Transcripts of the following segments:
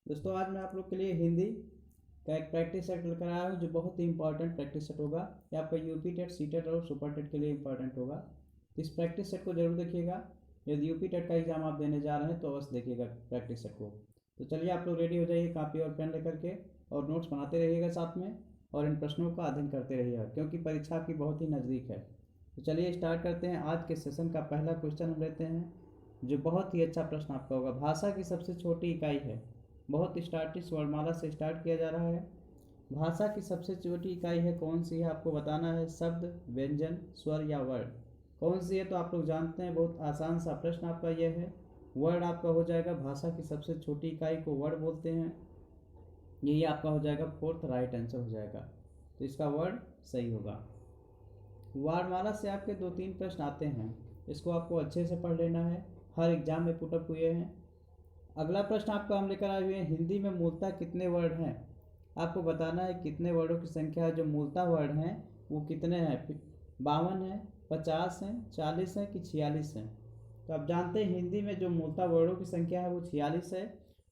दोस्तों आज मैं आप लोग के लिए हिंदी का एक प्रैक्टिस सेट लेकर आया हूँ जो बहुत ही इंपॉर्टेंट प्रैक्टिस सेट होगा। ये आपका यूपी टेट, सी टेट और सुपर टेट के लिए इंपॉर्टेंट होगा। तो इस प्रैक्टिस सेट को जरूर देखिएगा। यदि यूपी टेट का एग्जाम आप देने जा रहे हैं तो अवश्य देखिएगा प्रैक्टिस सेट को। तो चलिए आप लोग रेडी हो जाइए कॉपी और पेन लेकर के, और नोट्स बनाते रहिएगा साथ में, और इन प्रश्नों का अध्ययन करते रहिएगा क्योंकि परीक्षा आपकी बहुत ही नज़दीक है। तो चलिए स्टार्ट करते हैं। आज के सेशन का पहला क्वेश्चन हम लेते हैं जो बहुत ही अच्छा प्रश्न आपका होगा। भाषा की सबसे छोटी इकाई है। बहुत स्टार्टिश वर्णमाला से स्टार्ट किया जा रहा है। भाषा की सबसे छोटी इकाई है, कौन सी है आपको बताना है। शब्द, व्यंजन, स्वर या वर्ड, कौन सी है तो आप लोग जानते हैं। बहुत आसान सा प्रश्न आपका यह है। वर्ड आपका हो जाएगा, भाषा की सबसे छोटी इकाई को वर्ड बोलते हैं। यही आपका हो जाएगा फोर्थ राइट आंसर हो जाएगा। तो इसका वर्ड सही होगा। वर्णमाला से आपके 2-3 प्रश्न आते हैं, इसको आपको अच्छे से पढ़ लेना है। हर एग्जाम में पुटअप हुए हैं। अगला प्रश्न आपका हम लेकर आए हुए हैं, हिंदी में मूलतः कितने वर्ड हैं। आपको बताना है कितने वर्डों की संख्या है। जो मूलतः वर्ड हैं वो कितने हैं। 52 हैं, 50 हैं, 40 हैं कि 46 हैं। तो आप जानते हैं हिंदी में जो मूलतः वर्डों की संख्या है वो 46 है।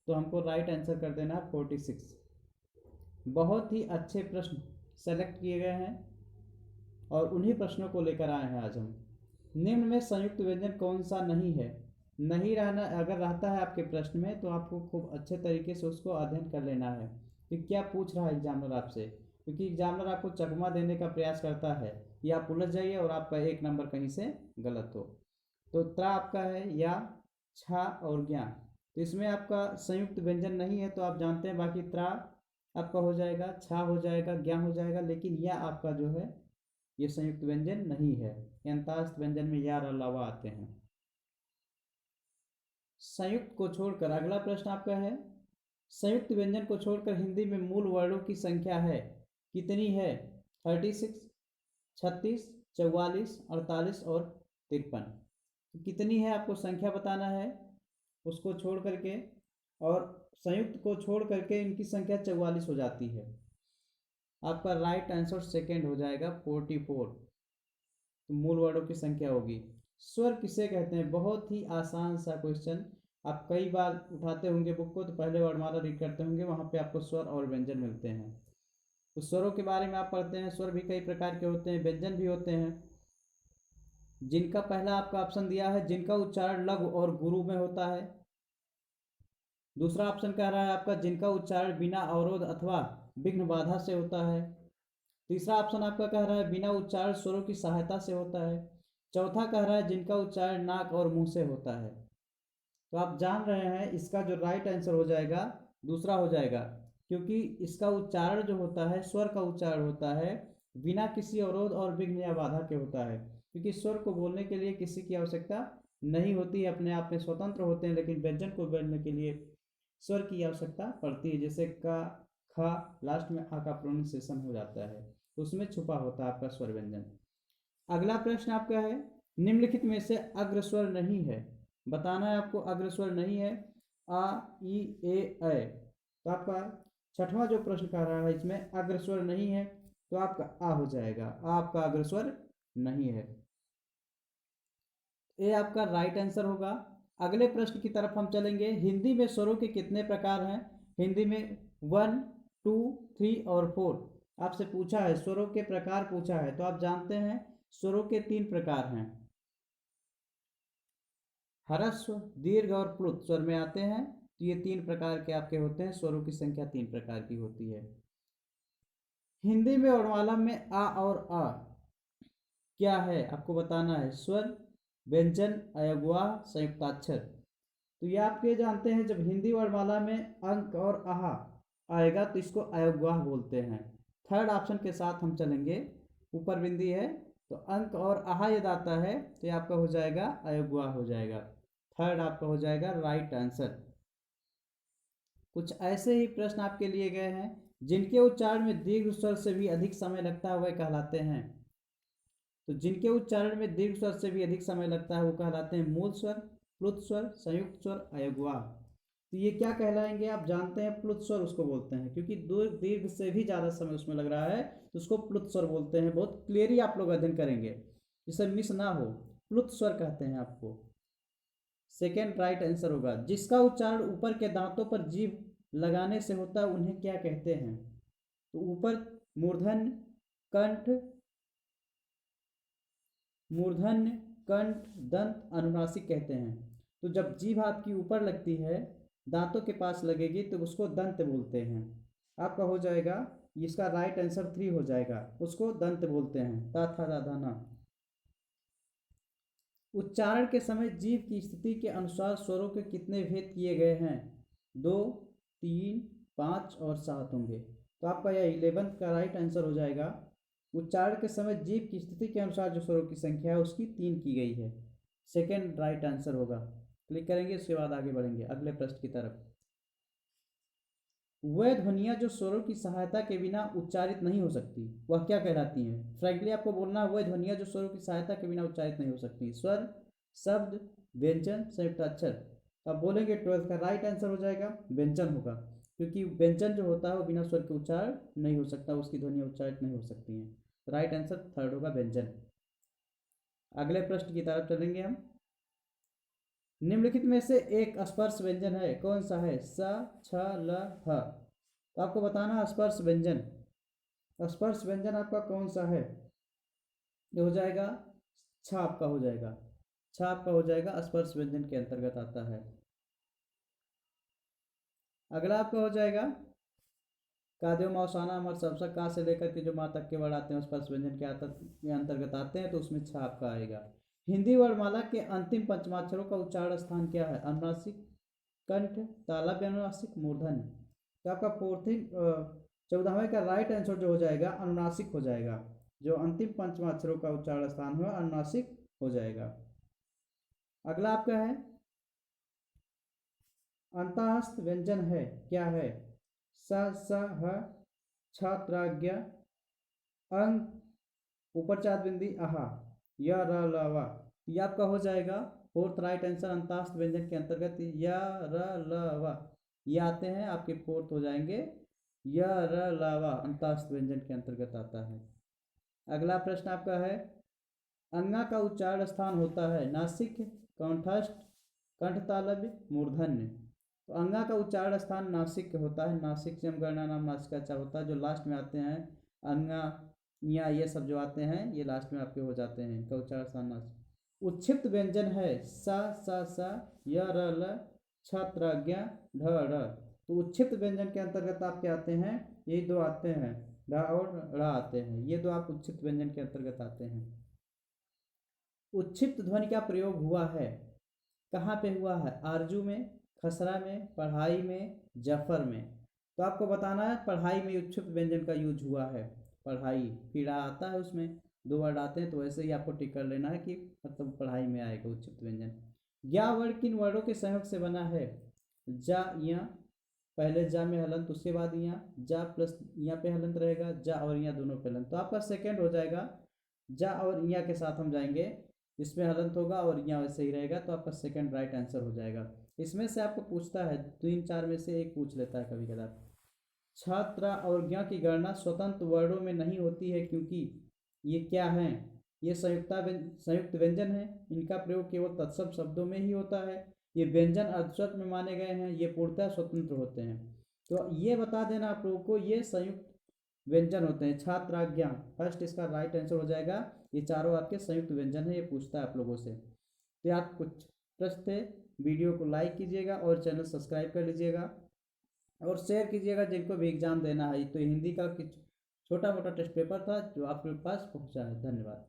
तो हमको राइट आंसर कर देना है 46। बहुत ही अच्छे प्रश्न सेलेक्ट किए गए हैं और उन्हीं प्रश्नों को लेकर आए हैं आज हम। निम्न में संयुक्त व्यंजन कौन सा नहीं है। नहीं रहना, अगर रहता है आपके प्रश्न में तो आपको खूब अच्छे तरीके से उसको अध्ययन कर लेना है कि क्या पूछ रहा है एग्जामिनर आपसे, क्योंकि एग्जामिनर आपको चकमा देने का प्रयास करता है कि आप उलझ जाइए और आपका एक नंबर कहीं से गलत हो। तो त्रा आपका है, या, छा और ज्ञा। तो इसमें आपका संयुक्त व्यंजन नहीं है तो आप जानते हैं। बाकी त्रा आपका हो जाएगा, छा हो जाएगा, ज्ञा हो जाएगा, लेकिन यह आपका जो है ये संयुक्त व्यंजन नहीं है। अंतस्थ व्यंजन में या और अलावा आते हैं। संयुक्त को छोड़कर अगला प्रश्न आपका है, संयुक्त व्यंजन को छोड़कर हिंदी में मूल वर्णों की संख्या है कितनी है। 36, 36, 44, 48 और 53। कितनी है आपको संख्या बताना है उसको छोड़ करके, और संयुक्त को छोड़ करके इनकी संख्या 44 हो जाती है। आपका राइट आंसर सेकेंड हो जाएगा 44। तो मूल वर्डों की संख्या होगी। स्वर किसे कहते हैं, बहुत ही आसान सा क्वेश्चन। आप कई बार उठाते होंगे बुक को तो पहले वर्णमाला रीड करते होंगे, वहाँ पे आपको स्वर और व्यंजन मिलते हैं। तो स्वरों के बारे में आप पढ़ते हैं। स्वर भी कई प्रकार के होते हैं, व्यंजन भी होते हैं। जिनका पहला आपका ऑप्शन दिया है, जिनका उच्चारण लघु और गुरु में होता है। दूसरा ऑप्शन कह रहा है आपका, जिनका उच्चारण बिना अवरोध अथवा विघ्न बाधा से होता है। तीसरा ऑप्शन आपका कह रहा है बिना उच्चारण स्वरों की सहायता से होता है। चौथा कह रहा है जिनका उच्चारण नाक और मुंह से होता है। तो आप जान रहे हैं इसका जो राइट आंसर हो जाएगा दूसरा हो जाएगा, क्योंकि इसका उच्चारण जो होता है, स्वर का उच्चारण होता है बिना किसी अवरोध और विघ्न या बाधा के होता है। क्योंकि स्वर को बोलने के लिए किसी की आवश्यकता नहीं होती है, अपने आप में स्वतंत्र होते हैं, लेकिन व्यंजन को बोलने के लिए स्वर की आवश्यकता पड़ती है। जैसे का, खा, लास्ट में आ का प्रोनाउंसिएशन हो जाता है, तो उसमें छुपा होता है आपका स्वर व्यंजन। अगला प्रश्न आपका है, निम्नलिखित में से अग्रस्वर नहीं है। बताना है आपको अग्रस्वर नहीं है। आ, ई, ए, ऐ। तो आपका छठवां जो प्रश्न कह रहा है इसमें अग्रस्वर नहीं है, तो आपका आ हो जाएगा। आ आपका अग्रस्वर नहीं है। ये आपका राइट आंसर होगा। अगले प्रश्न की तरफ हम चलेंगे। हिंदी में स्वरों के कितने प्रकार हैं। हिंदी में 1, 2, 3 और 4 आपसे पूछा है, स्वरों के प्रकार पूछा है। तो आप जानते हैं स्वरों के 3 प्रकार हैं। ह्रस्व, दीर्घ और प्लुत स्वर में आते हैं। तो ये 3 प्रकार के आपके होते हैं। स्वरों की संख्या 3 प्रकार की होती है। हिंदी में वर्णमाला में आ और आ क्या है आपको बताना है। स्वर, व्यंजन, अयगुआ, संयुक्ताक्षर। तो ये आप ये जानते हैं, जब हिंदी वर्णमाला में अंक और आहा आएगा तो इसको अयगुआ बोलते हैं। थर्ड ऑप्शन के साथ हम चलेंगे, ऊपर बिंदी है तो अंक और आहा यदि आता है तो ये आपका हो जाएगा अयगुआ हो जाएगा। थर्ड आपका हो जाएगा राइट आंसर। कुछ ऐसे ही प्रश्न आपके लिए गए हैं, जिनके उच्चारण में दीर्घ स्वर से भी अधिक समय लगता है वह कहलाते हैं। तो जिनके उच्चारण में दीर्घ स्वर से भी अधिक समय लगता है वो कहलाते हैं मूल स्वर, प्लुत स्वर, संयुक्त स्वर, अयगुआ। तो ये क्या कहलाएंगे आप जानते हैं, प्लुत स्वर उसको बोलते हैं, क्योंकि दो दीर्घ से भी ज़्यादा समय उसमें लग रहा है तो उसको प्लुत स्वर बोलते हैं। बहुत क्लियरली आप लोग अध्ययन करेंगे, जिससे मिस ना हो। प्लुत स्वर कहते हैं आपको। सेकेंड राइट आंसर होगा। जिसका उच्चारण ऊपर के दांतों पर जीभ लगाने से होता है उन्हें क्या कहते हैं? तो ऊपर मूर्धन्य, कंठ, मूर्धन्य, कंठ, दंत, अनुनासिक कहते हैं। तो जब जीभ आपकी ऊपर लगती है, दांतों के पास लगेगी, तो उसको दंत बोलते हैं। आपका हो जाएगा, इसका राइट आंसर 3 हो जाएगा, उसको दंत बोलते हैं। ता था दा धा ना। उच्चारण के समय जीभ की स्थिति के अनुसार स्वरों के कितने भेद किए गए हैं? 2, 3, 5 और 7 होंगे। तो आपका यह 11th का राइट आंसर हो जाएगा। उच्चारण के समय जीभ की स्थिति के अनुसार जो स्वरों की संख्या है उसकी 3 की गई है। सेकेंड राइट आंसर होगा। क्लिक करेंगे, उसके बाद आगे बढ़ेंगे अगले प्रश्न की तरफ। वह ध्वनियाँ जो स्वरों की सहायता के बिना उच्चारित नहीं हो सकती, वह क्या कहलाती हैं? फ्रैंकली आपको बोलना है, वह ध्वनियाँ जो स्वरों की सहायता के बिना उच्चारित नहीं हो सकती। स्वर, शब्द, व्यंजन, संयुक्त अक्षर। अब बोलेंगे 12th का राइट आंसर हो जाएगा व्यंजन होगा, क्योंकि व्यंजन जो होता है वो बिना स्वर के उच्चारण नहीं हो सकता, उसकी ध्वनियाँ उच्चारित नहीं हो सकती हैं। राइट आंसर 3rd होगा व्यंजन। अगले प्रश्न की तरफ चलेंगे हम। निम्नलिखित में से एक स्पर्श व्यंजन है, कौन सा है? स, छ, ल, ह। तो आपको बताना स्पर्श व्यंजन। स्पर्श व्यंजन आपका कौन सा है? ये हो जाएगा छ, आपका हो जाएगा छ, आपका हो जाएगा स्पर्श व्यंजन के अंतर्गत आता है। अगला आपका हो जाएगा कादेव मौसाना अमर सबसा का से लेकर के जो माँ तक के वर्ड आते हैं स्पर्श व्यंजन के अंतर्गत आते हैं, तो उसमें छ आपका आएगा। हिंदी वर्णमाला के अंतिम पंचमाक्षरों का उच्चारण स्थान क्या है? अनुनासिक, कंठ, तालव्य अनुनासिक, मूर्धन्य। तो आपका 14वें का राइट आंसर जो हो जाएगा अनुनासिक हो जाएगा। जो अंतिम पंचमाक्षरों का उच्चारण स्थान हुआ अनुनासिक हो जाएगा। अगला आपका है अंतःस्थ व्यंजन है, क्या है? स, स, ह, छ, त्राज्ञ, अंग, ऊपर चार बिंदी, आहा, य, र, ल, व। ये आपका हो जाएगा 4th राइट आंसर अंतःस्थ व्यंजन के अंतर्गत य, र, ल, व ये आते हैं, आपके 4th हो जाएंगे। य, र, ल, व अंतःस्थ व्यंजन के अंतर्गत आता है। अगला प्रश्न आपका है अंगा का उच्चारण स्थान होता है नासिक, कंठस्थ, कंठतालव्य, मूर्धन्य। तो अंगा का उच्चारण स्थान नासिक होता है। नासिक से हम गणना नाम नासिकाचा होता है, जो लास्ट में आते हैं अंगा या ये सब जो आते हैं ये लास्ट में आपके हो जाते हैं, इनका उच्चारण स्थान नासिक। उच्छिप्त व्यंजन है सा, सा, सा, य, र, ल, छ, त्र, ज्ञ, ढ, ढ। तो उच्छिप्त व्यंजन के अंतर्गत आपके आते हैं यही दो आते हैं, ढ और ड़ आते हैं, ये दो आप उच्छिप्त व्यंजन के अंतर्गत आते हैं। उच्छिप्त ध्वनि का प्रयोग हुआ है, कहाँ पे हुआ है? आरजू में, खसरा में, पढ़ाई में, जफर में। तो आपको बताना है पढ़ाई में उच्छिप्त व्यंजन का यूज हुआ है। पढ़ाई फिर आता है, उसमें 2 वर्ड आते हैं, तो वैसे ही आपको टिक कर लेना है कि मतलब पढ़ाई में आएगा उच्छिप्त व्यंजन। या वर्ड किन वर्डों के सहयोग से बना है? जा, या, पहले जा में हलंत, उसके बाद या, जा प्लस या पे हलंत रहेगा, जा और या दोनों पे हलंत। तो आपका सेकेंड हो जाएगा, जा और या के साथ हम जाएंगे, इसमें हलंत होगा और यहाँ वैसे ही रहेगा, तो आपका सेकंड राइट आंसर हो जाएगा। इसमें से आपको पूछता है 3-4 में से एक पूछ लेता है कभी कदार। छात्र और ज्ञ की गणना स्वतंत्र वर्णों में नहीं होती है क्योंकि ये क्या है? ये संयुक्त व्यंजन है, इनका प्रयोग केवल तत्सम शब्दों में ही होता है। ये व्यंजन अर्धस्वर में माने गए हैं, ये पूर्णतः स्वतंत्र होते हैं। तो ये बता देना आप लोगों को, ये संयुक्त व्यंजन होते हैं। छात्राज्ञा फर्स्ट इसका राइट आंसर हो जाएगा। ये चारों आपके संयुक्त व्यंजन है, ये पूछता है आप लोगों से। तो आप कुछ प्रश्न थे, वीडियो को लाइक कीजिएगा और चैनल सब्सक्राइब कर लीजिएगा और शेयर कीजिएगा जिनको भी एग्जाम देना है। तो हिंदी का छोटा मोटा टेस्ट पेपर था जो आपके पास पहुंचा है। धन्यवाद।